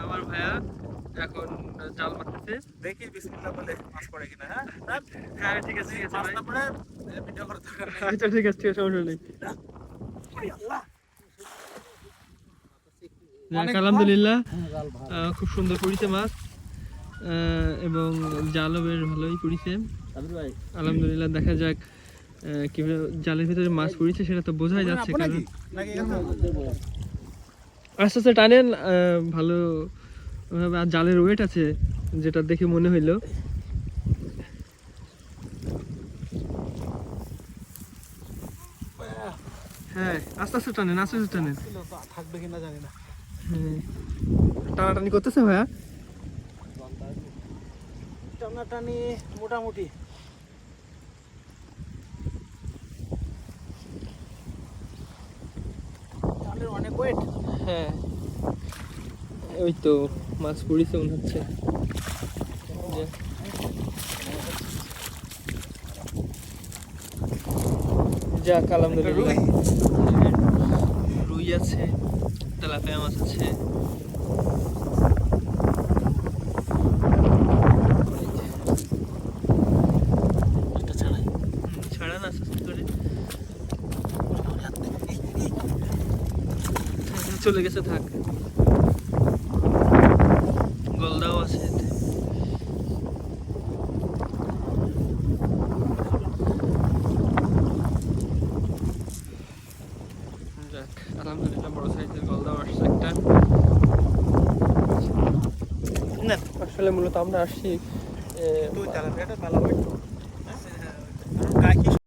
আমার ভাইয়া এখন জাল মারতেছে। দেখি বিসমিল্লাহ বলে মাছ পড়ে কিনা। হ্যাঁ হ্যাঁ ঠিক আছে ঠিক আছে মাছ ভাই। না পড়ে ভিডিও করার দরকার নেই। আচ্ছা ঠিক আছে সমস্যা নেই। আল্লাহ যাক, আলহামদুলিল্লাহ খুব সুন্দর পড়িছে মাছ এবং জালও বেশ ভালোই পড়িছে। আলহামদুলিল্লাহ, দেখা যাক কিভাবে জালের ভিতরে মাছ পড়িছে সেটা তো বোঝাই যাচ্ছে, কারণ আস্তে আস্তে টানেন ভালো ভাবে। আর জালের ওয়েট আছে যেটা দেখে মনে হইলো। হ্যাঁ আস্তে আস্তে টানেন, আস্তে আস্তে টানেন। থাকবে কিনা জানি না। হ্যাঁ টানাটানি করতেছে ভাইয়া। টানাটানি মোটামুটি। জালের অনেক ওয়েট। হ্যাঁ ওই তো মাছ পড়িছে মনে হচ্ছে। যাক আলহামদুলিল্লাহ, রুই আছে, তেলাপিয়া মাছ আছে। ছাড়া না আস্তে আস্তে করে। চলে গেছে, থাক। গলদাও আছে এতে। যাক আলহামদুলিল্লাহ, বড় সাইজের গলদাও আসছে একটা। আসলে মূলত আমরা আসছি তুই তেলাপিয়াটা ভালো হয়।